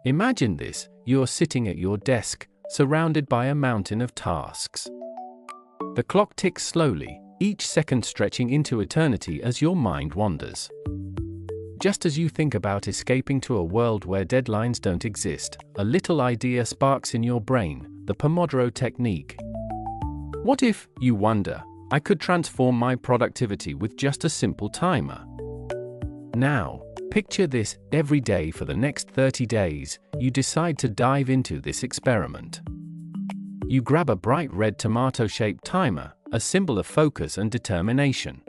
Imagine this: you're sitting at your desk, surrounded by a mountain of tasks. The clock ticks slowly, each second stretching into eternity as your mind wanders. Just as you think about escaping to a world where deadlines don't exist, a little idea sparks in your brain: the Pomodoro technique. What if, you wonder, I could transform my productivity with just a simple timer? Now, picture this: every day for the next 30 days, you decide to dive into this experiment. You grab a bright red tomato-shaped timer, a symbol of focus and determination.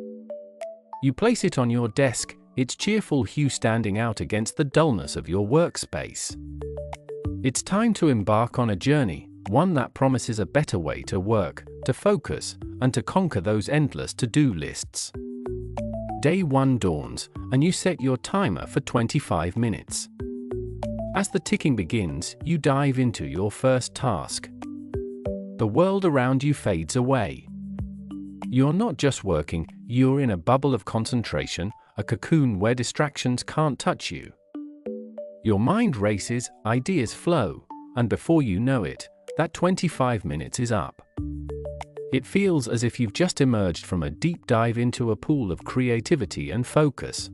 You place it on your desk, its cheerful hue standing out against the dullness of your workspace. It's time to embark on a journey, one that promises a better way to work, to focus, and to conquer those endless to-do lists. Day 1 dawns, and you set your timer for 25 minutes. As the ticking begins, you dive into your first task. The world around you fades away. You're not just working, you're in a bubble of concentration, a cocoon where distractions can't touch you. Your mind races, ideas flow, and before you know it, that 25 minutes is up. It feels as if you've just emerged from a deep dive into a pool of creativity and focus.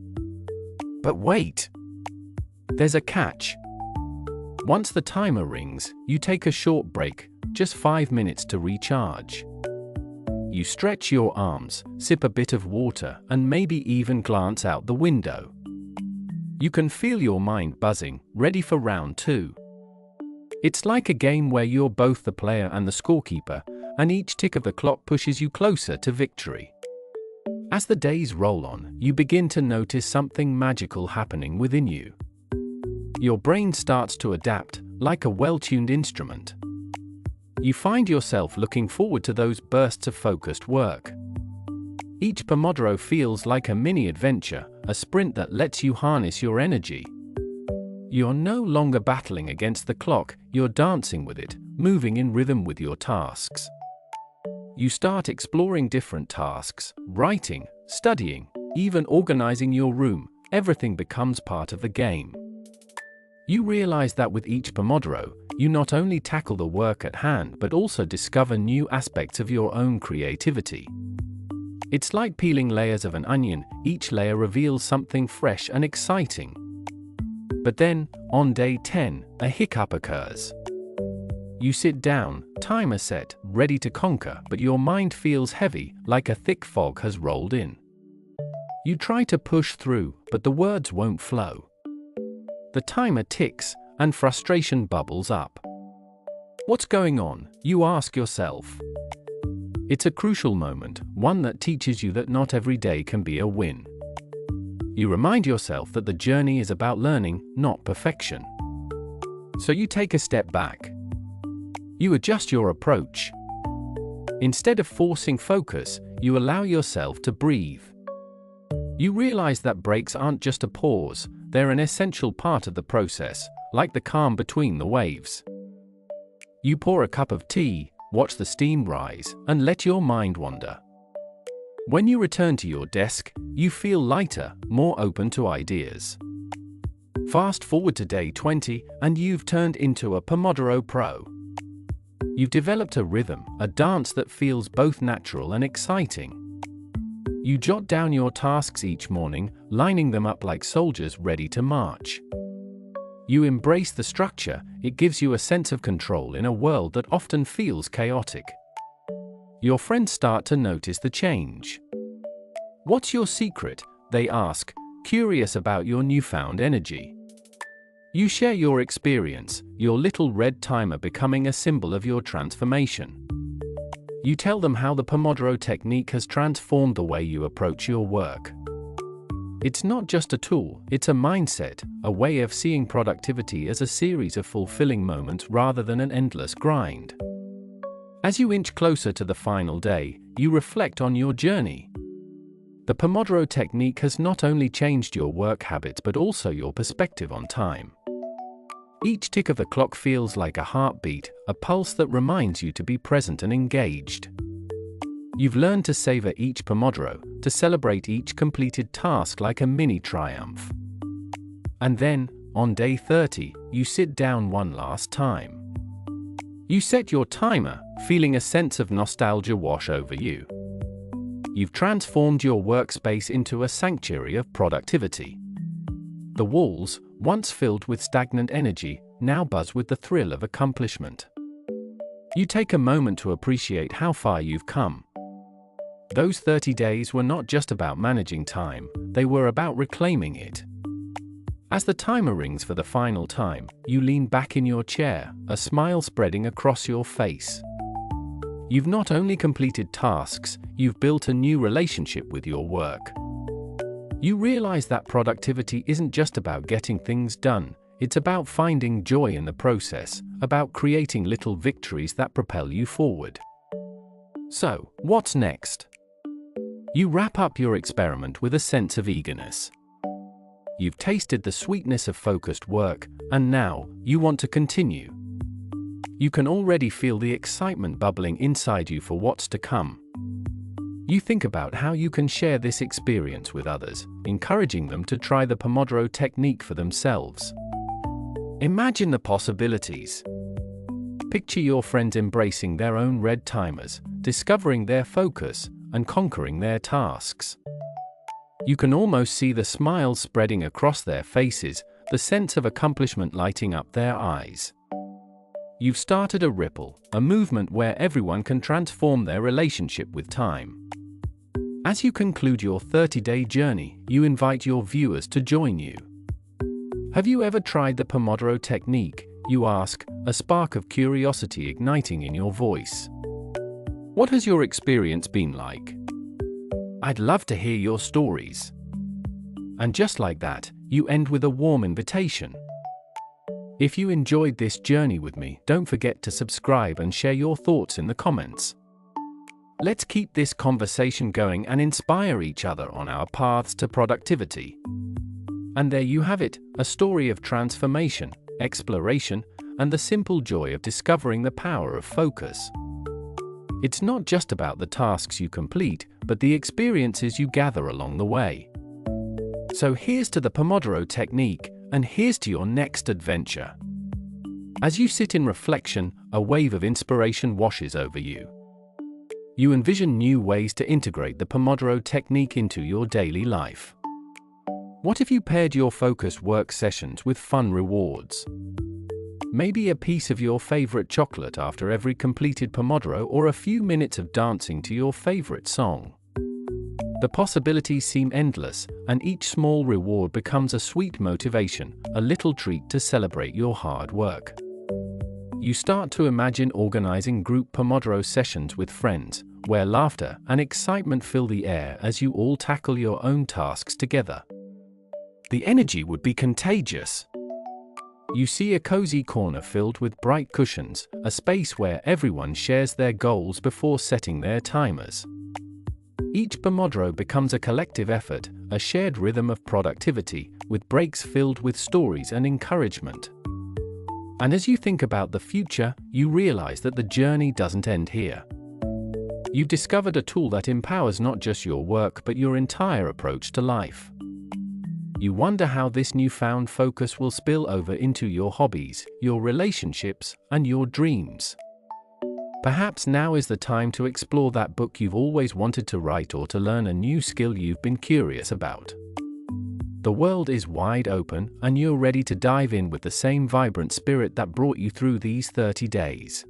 But wait! There's a catch. Once the timer rings, you take a short break, just 5 minutes to recharge. You stretch your arms, sip a bit of water, and maybe even glance out the window. You can feel your mind buzzing, ready for round 2. It's like a game where you're both the player and the scorekeeper, and each tick of the clock pushes you closer to victory. As the days roll on, you begin to notice something magical happening within you. Your brain starts to adapt, like a well-tuned instrument. You find yourself looking forward to those bursts of focused work. Each Pomodoro feels like a mini adventure, a sprint that lets you harness your energy. You're no longer battling against the clock, you're dancing with it, moving in rhythm with your tasks. You start exploring different tasks, writing, studying, even organizing your room. Everything becomes part of the game. You realize that with each Pomodoro, you not only tackle the work at hand but also discover new aspects of your own creativity. It's like peeling layers of an onion, each layer reveals something fresh and exciting. But then, on day 10, a hiccup occurs. You sit down, timer set, ready to conquer, but your mind feels heavy, like a thick fog has rolled in. You try to push through, but the words won't flow. The timer ticks, and frustration bubbles up. What's going on? You ask yourself. It's a crucial moment, one that teaches you that not every day can be a win. You remind yourself that the journey is about learning, not perfection. So you take a step back. You adjust your approach. Instead of forcing focus, you allow yourself to breathe. You realize that breaks aren't just a pause, they're an essential part of the process, like the calm between the waves. You pour a cup of tea, watch the steam rise, and let your mind wander. When you return to your desk, you feel lighter, more open to ideas. Fast forward to day 20, and you've turned into a Pomodoro Pro. You've developed a rhythm, a dance that feels both natural and exciting. You jot down your tasks each morning, lining them up like soldiers ready to march. You embrace the structure, it gives you a sense of control in a world that often feels chaotic. Your friends start to notice the change. What's your secret? They ask, curious about your newfound energy. You share your experience, your little red timer becoming a symbol of your transformation. You tell them how the Pomodoro technique has transformed the way you approach your work. It's not just a tool, it's a mindset, a way of seeing productivity as a series of fulfilling moments rather than an endless grind. As you inch closer to the final day, you reflect on your journey. The Pomodoro technique has not only changed your work habits but also your perspective on time. Each tick of the clock feels like a heartbeat, a pulse that reminds you to be present and engaged. You've learned to savor each Pomodoro, to celebrate each completed task like a mini triumph. And then, On day 30, you sit down one last time. You set your timer, feeling a sense of nostalgia wash over you. You've transformed your workspace into a sanctuary of productivity. The walls, once filled with stagnant energy, now buzz with the thrill of accomplishment. You take a moment to appreciate how far you've come. Those 30 days were not just about managing time, they were about reclaiming it. As the timer rings for the final time, you lean back in your chair, a smile spreading across your face. You've not only completed tasks, you've built a new relationship with your work. You realize that productivity isn't just about getting things done, it's about finding joy in the process, about creating little victories that propel you forward. So, what's next? You wrap up your experiment with a sense of eagerness. You've tasted the sweetness of focused work, and now, you want to continue. You can already feel the excitement bubbling inside you for what's to come. You think about how you can share this experience with others, encouraging them to try the Pomodoro technique for themselves. Imagine the possibilities. Picture your friends embracing their own red timers, discovering their focus, and conquering their tasks. You can almost see the smiles spreading across their faces, the sense of accomplishment lighting up their eyes. You've started a ripple, a movement where everyone can transform their relationship with time. As you conclude your 30-day journey, you invite your viewers to join you. Have you ever tried the Pomodoro technique? You ask, a spark of curiosity igniting in your voice. What has your experience been like? I'd love to hear your stories. And just like that, you end with a warm invitation. If you enjoyed this journey with me, don't forget to subscribe and share your thoughts in the comments. Let's keep this conversation going and inspire each other on our paths to productivity. And there you have it, a story of transformation, exploration, and the simple joy of discovering the power of focus. It's not just about the tasks you complete, but the experiences you gather along the way. So here's to the Pomodoro technique, and here's to your next adventure. As you sit in reflection, a wave of inspiration washes over you. You envision new ways to integrate the Pomodoro technique into your daily life. What if you paired your focused work sessions with fun rewards? Maybe a piece of your favorite chocolate after every completed Pomodoro, or a few minutes of dancing to your favorite song. The possibilities seem endless, and each small reward becomes a sweet motivation, a little treat to celebrate your hard work. You start to imagine organizing group Pomodoro sessions with friends, where laughter and excitement fill the air as you all tackle your own tasks together. The energy would be contagious. You see a cozy corner filled with bright cushions, a space where everyone shares their goals before setting their timers. Each Pomodoro becomes a collective effort, a shared rhythm of productivity, with breaks filled with stories and encouragement. And as you think about the future, you realize that the journey doesn't end here. You've discovered a tool that empowers not just your work but your entire approach to life. You wonder how this newfound focus will spill over into your hobbies, your relationships, and your dreams. Perhaps now is the time to explore that book you've always wanted to write, or to learn a new skill you've been curious about. The world is wide open, and you're ready to dive in with the same vibrant spirit that brought you through these 30 days.